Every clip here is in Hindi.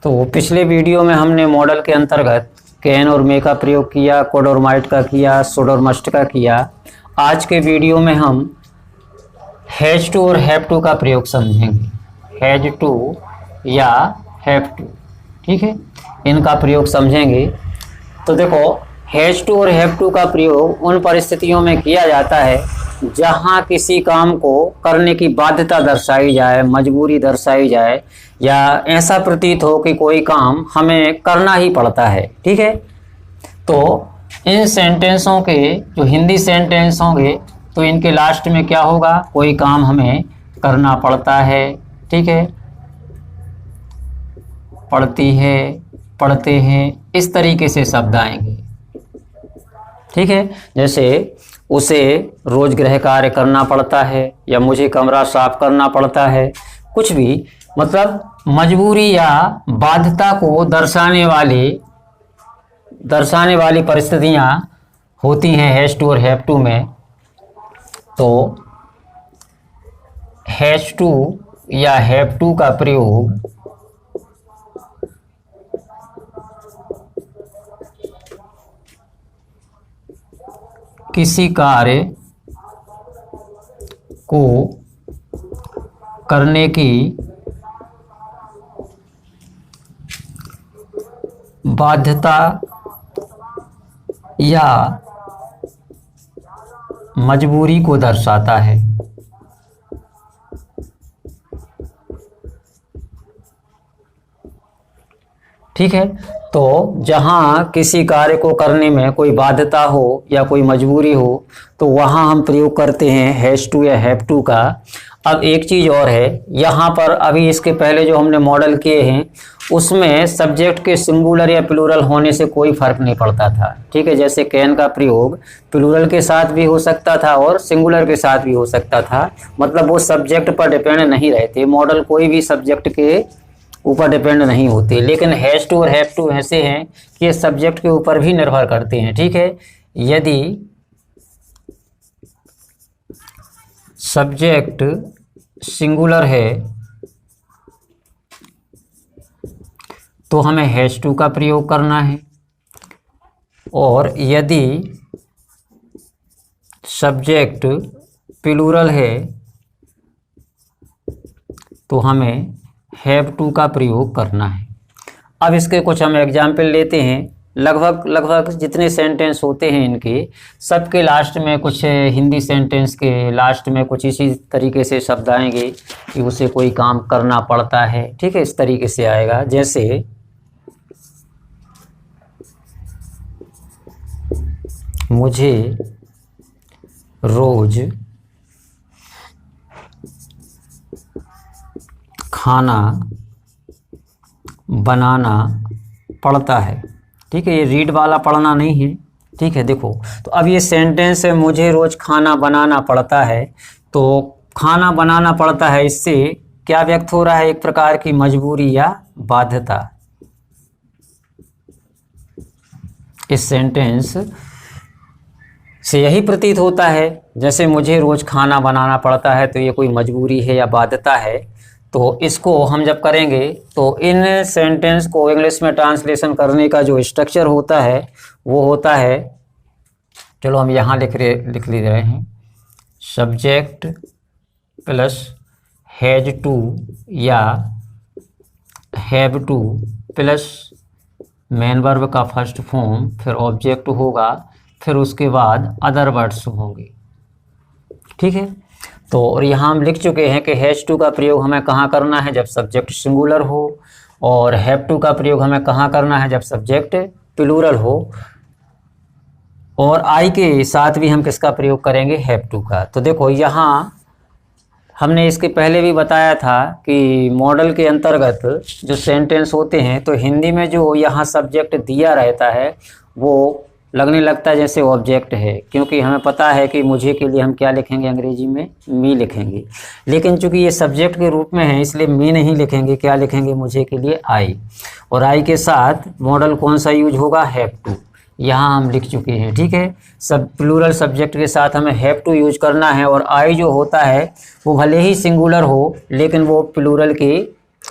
तो पिछले वीडियो में हमने मॉडल के अंतर्गत कैन और मे का प्रयोग किया, कोड और माइट का किया, शुड और मस्ट का किया। आज के वीडियो में हम हैज टू और हैव टू का प्रयोग समझेंगे। हैज टू या हैव टू, ठीक है, इनका प्रयोग समझेंगे। तो देखो, हैज टू और हैव टू का प्रयोग उन परिस्थितियों में किया जाता है जहां किसी काम को करने की बाध्यता दर्शाई जाए, मजबूरी दर्शाई जाए, या ऐसा प्रतीत हो कि कोई काम हमें करना ही पड़ता है। ठीक है, तो इन सेंटेंसों के जो हिंदी सेंटेंस होंगे तो इनके लास्ट में क्या होगा, कोई काम हमें करना पड़ता है। ठीक है, पढ़ती है, पढ़ते हैं, इस तरीके से शब्द आएंगे। ठीक है, जैसे उसे रोज गृह कार्य करना पड़ता है या मुझे कमरा साफ करना पड़ता है, कुछ भी मतलब मजबूरी या बाध्यता को दर्शाने वाली परिस्थितियां होती हैं हैज टू और हैव टू में। तो हैज टू या हैव टू का प्रयोग किसी कार्य को करने की बाध्यता या मजबूरी को दर्शाता है। ठीक है, तो जहां किसी कार्य को करने में कोई बाध्यता हो या कोई मजबूरी हो तो वहां हम प्रयोग करते हैं हैज टू या हैव टू का। अब एक चीज और है, यहाँ पर अभी इसके पहले जो हमने मॉडल किए हैं उसमें सब्जेक्ट के सिंगुलर या प्लूरल होने से कोई फर्क नहीं पड़ता था। ठीक है, जैसे कैन का प्रयोग प्लूरल के साथ भी हो सकता था और सिंगुलर के साथ भी हो सकता था, मतलब वो सब्जेक्ट पर डिपेंड नहीं रहते। मॉडल कोई भी सब्जेक्ट के ऊपर डिपेंड नहीं होते, लेकिन हैज टू और हैव टू ऐसे हैं कि ये सब्जेक्ट के ऊपर भी निर्भर करते हैं। ठीक है, यदि सब्जेक्ट सिंगुलर है तो हमें हैज टू का प्रयोग करना है, और यदि सब्जेक्ट प्लूरल है तो हमें हैव टू का प्रयोग करना है। अब इसके कुछ हम एग्जाम्पल लेते हैं। लगभग जितने सेंटेंस होते हैं इनके सबके लास्ट में कुछ हिंदी सेंटेंस के लास्ट में कुछ इसी तरीके से शब्द आएंगे कि उसे कोई काम करना पड़ता है। ठीक है, इस तरीके से आएगा, जैसे मुझे रोज खाना बनाना पड़ता है। ठीक है, ये रीड वाला पढ़ना नहीं है। ठीक है, देखो, तो अब ये सेंटेंस है मुझे रोज खाना बनाना पड़ता है, तो खाना बनाना पड़ता है, इससे क्या व्यक्त हो रहा है, एक प्रकार की मजबूरी या बाध्यता। इस सेंटेंस से यही प्रतीत होता है, जैसे मुझे रोज खाना बनाना पड़ता है तो ये कोई मजबूरी है या बाध्यता है। तो इसको हम जब करेंगे तो इन सेंटेंस को इंग्लिश में ट्रांसलेशन करने का जो स्ट्रक्चर होता है वो होता है, चलो हम यहाँ लिख ले रहे हैं, सब्जेक्ट प्लस हैज टू या have two plus main verb का फर्स्ट फॉर्म, फिर ऑब्जेक्ट होगा, फिर उसके बाद अदर वर्ड्स होंगे। ठीक है, तो और यहाँ हम लिख चुके हैं कि हैज टू का प्रयोग हमें कहाँ करना है, जब सब्जेक्ट सिंगुलर हो, और हैव टू का प्रयोग हमें कहाँ करना है, जब सब्जेक्ट प्लूरल हो, और आई के साथ भी हम किसका प्रयोग करेंगे, हैव टू का। तो देखो, यहाँ हमने इसके पहले भी बताया था कि मॉडल के अंतर्गत जो सेंटेंस होते हैं तो हिंदी में जो यहाँ सब्जेक्ट दिया रहता है वो लगने लगता है जैसे ऑब्जेक्ट है, क्योंकि हमें पता है कि मुझे के लिए हम क्या लिखेंगे, अंग्रेजी में मी लिखेंगे, लेकिन चूंकि ये सब्जेक्ट के रूप में है इसलिए मी नहीं लिखेंगे, क्या लिखेंगे, मुझे के लिए आई, और आई के साथ मॉडल कौन सा यूज होगा, हैव टू। यहाँ हम लिख चुके हैं। ठीक है, सब प्लूरल सब्जेक्ट के साथ हमें हैव टू यूज करना है, और आई जो होता है वो भले ही सिंगुलर हो लेकिन वो प्लूरल के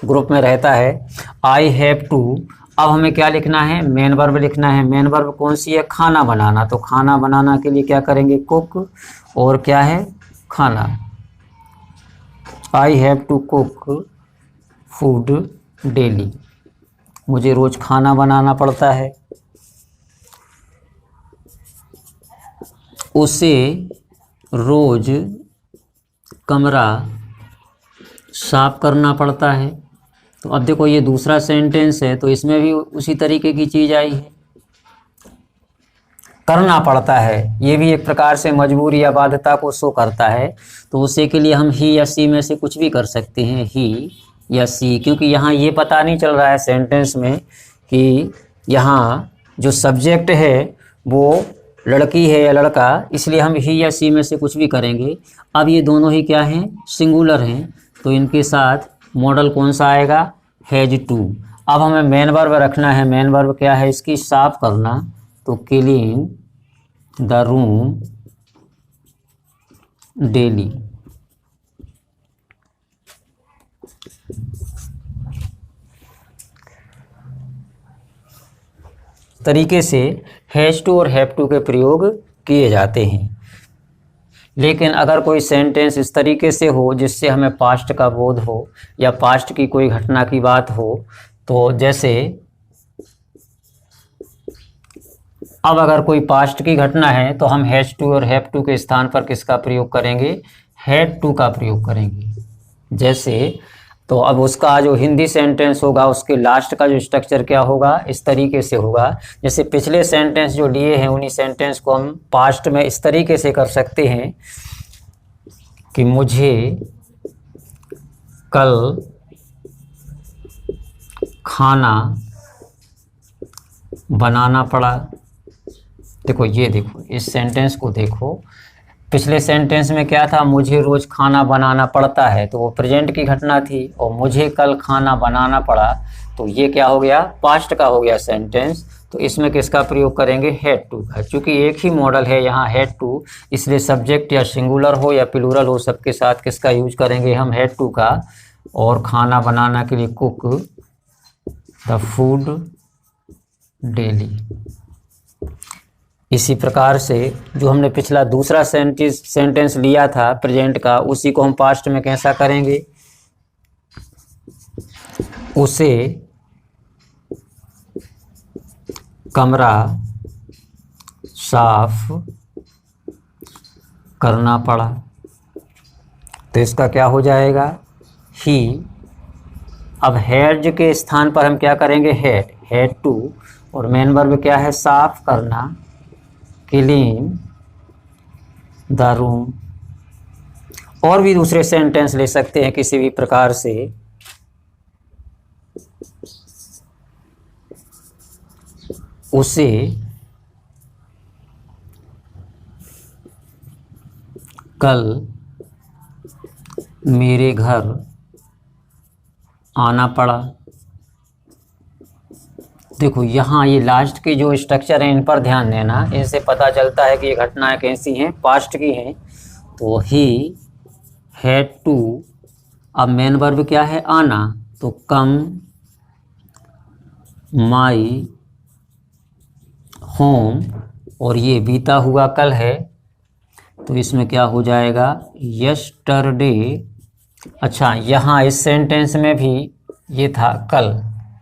ग्रुप में रहता है। आई हैव टू, अब हमें क्या लिखना है, मेन वर्ब लिखना है। मेन वर्ब कौन सी है, खाना बनाना। तो खाना बनाना के लिए क्या करेंगे, कुक, और क्या है, खाना। I have to cook food daily, मुझे रोज खाना बनाना पड़ता है। उसे रोज कमरा साफ करना पड़ता है। तो अब देखो ये दूसरा सेंटेंस है, तो इसमें भी उसी तरीके की चीज़ आई है, करना पड़ता है। ये भी एक प्रकार से मजबूरी या बाध्यता को शो करता है। तो उसे के लिए हम ही या सी में से कुछ भी कर सकते हैं, ही या सी, क्योंकि यहाँ ये पता नहीं चल रहा है सेंटेंस में कि यहाँ जो सब्जेक्ट है वो लड़की है या लड़का, इसलिए हम ही या सी में से कुछ भी करेंगे। अब ये दोनों ही क्या हैं, सिंगुलर हैं, तो इनके साथ मॉडल कौन सा आएगा, हैज टू। अब हमें मेन वर्ब रखना है। मेन वर्ब क्या है इसकी, साफ करना। तो क्लीन द रूम डेली। तरीके से हैज टू और हैव टू के प्रयोग किए जाते हैं। लेकिन अगर कोई सेंटेंस इस तरीके से हो जिससे हमें पास्ट का बोध हो या पास्ट की कोई घटना की बात हो, तो जैसे अब अगर कोई पास्ट की घटना है तो हम हैज टू और हैव टू के स्थान पर किसका प्रयोग करेंगे, हैड टू का प्रयोग करेंगे। जैसे तो अब उसका जो हिंदी सेंटेंस होगा उसके लास्ट का जो स्ट्रक्चर क्या होगा, इस तरीके से होगा। जैसे पिछले सेंटेंस जो लिए हैं उन्हीं सेंटेंस को हम पास्ट में इस तरीके से कर सकते हैं कि मुझे कल खाना बनाना पड़ा। देखो ये देखो इस सेंटेंस को देखो, पिछले सेंटेंस में क्या था, मुझे रोज़ खाना बनाना पड़ता है, तो वो प्रेजेंट की घटना थी, और मुझे कल खाना बनाना पड़ा, तो ये क्या हो गया, पास्ट का हो गया सेंटेंस। तो इसमें किसका प्रयोग करेंगे, हैड टू का। क्योंकि एक ही मॉडल है यहाँ हैड टू, इसलिए सब्जेक्ट या सिंगुलर हो या प्लूरल हो, सबके साथ किसका यूज करेंगे हम, हैड टू का। और खाना बनाना के लिए कुक द फूड डेली। इसी प्रकार से जो हमने पिछला दूसरा सेंटेंस लिया था प्रेजेंट का, उसी को हम पास्ट में कैसा करेंगे, उसे कमरा साफ करना पड़ा। तो इसका क्या हो जाएगा, ही। अब हैड के स्थान पर हम क्या करेंगे, हैड टू, और मेन वर्ब क्या है, साफ करना, क्लीन द रूम। और भी दूसरे सेंटेंस ले सकते हैं किसी भी प्रकार से। उसे कल मेरे घर आना पड़ा। देखो यहाँ ये लास्ट के जो स्ट्रक्चर हैं इन पर ध्यान देना, इनसे पता चलता है कि ये घटनाएं कैसी हैं, पास्ट की हैं। तो ही हैड टू, अब मेन वर्ब क्या है, आना, तो कम माई होम, और ये बीता हुआ कल है, तो इसमें क्या हो जाएगा, यस्टरडे। अच्छा यहाँ इस सेंटेंस में भी ये था कल,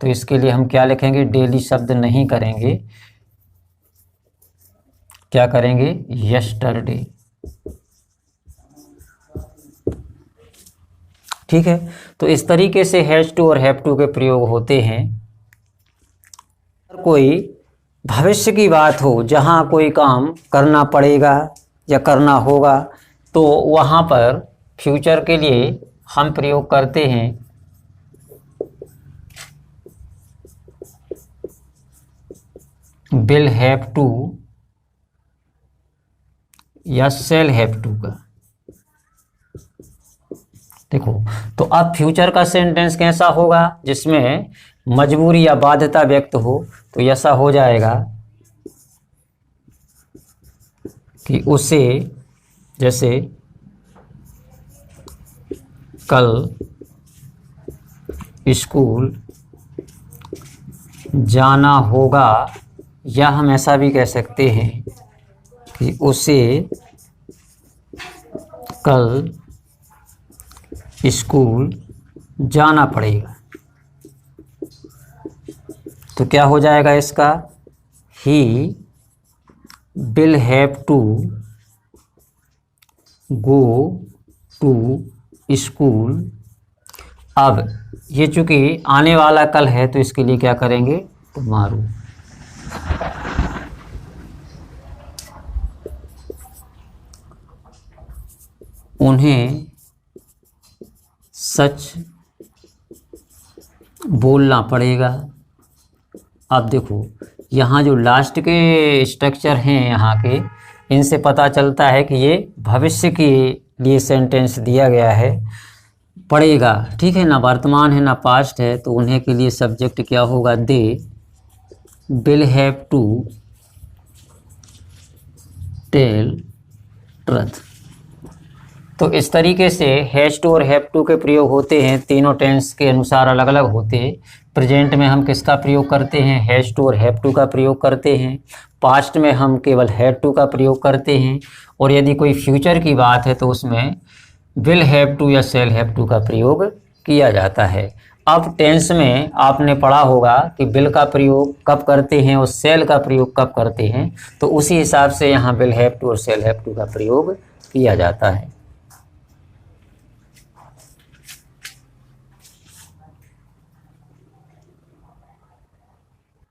तो इसके लिए हम क्या लिखेंगे, डेली शब्द नहीं करेंगे, क्या करेंगे, यस्टरडे। ठीक है, तो इस तरीके से हैज टू और हैव टू के प्रयोग होते हैं। कोई भविष्य की बात हो जहाँ कोई काम करना पड़ेगा या करना होगा, तो वहाँ पर फ्यूचर के लिए हम प्रयोग करते हैं विल हैव टू या शैल हैव टू का। देखो तो अब फ्यूचर का सेंटेंस कैसा होगा, जिसमें मजबूरी या बाध्यता व्यक्त हो, तो ऐसा हो जाएगा कि उसे, जैसे कल स्कूल जाना होगा, या हम ऐसा भी कह सकते हैं कि उसे कल स्कूल जाना पड़ेगा। तो क्या हो जाएगा इसका, he will have to go to school. अब ये चूंकि आने वाला कल है तो इसके लिए क्या करेंगे, टुमारो। उन्हें सच बोलना पड़ेगा। अब देखो यहाँ जो लास्ट के स्ट्रक्चर हैं यहाँ के, इनसे पता चलता है कि ये भविष्य के लिए सेंटेंस दिया गया है। पड़ेगा, ठीक है ना, वर्तमान है ना पास्ट है, तो उन्हें के लिए सब्जेक्ट क्या होगा, they will have to tell truth. तो इस तरीके से हैज टू और हैव टू के प्रयोग होते हैं, तीनों टेंस के अनुसार अलग अलग होते हैं। प्रेजेंट में हम किसका प्रयोग करते हैं, हैज टू और हैव टू का प्रयोग करते हैं। पास्ट में हम केवल हैड टू का प्रयोग करते हैं। और यदि कोई फ्यूचर की बात है तो उसमें विल हैव टू या शैल हैव टू का प्रयोग किया जाता है। अब टेंस में आपने पढ़ा होगा कि विल का प्रयोग कब करते हैं और शैल का प्रयोग कब करते हैं, तो उसी हिसाब से यहाँ विल हैव टू और शैल हैव टू का प्रयोग किया जाता है।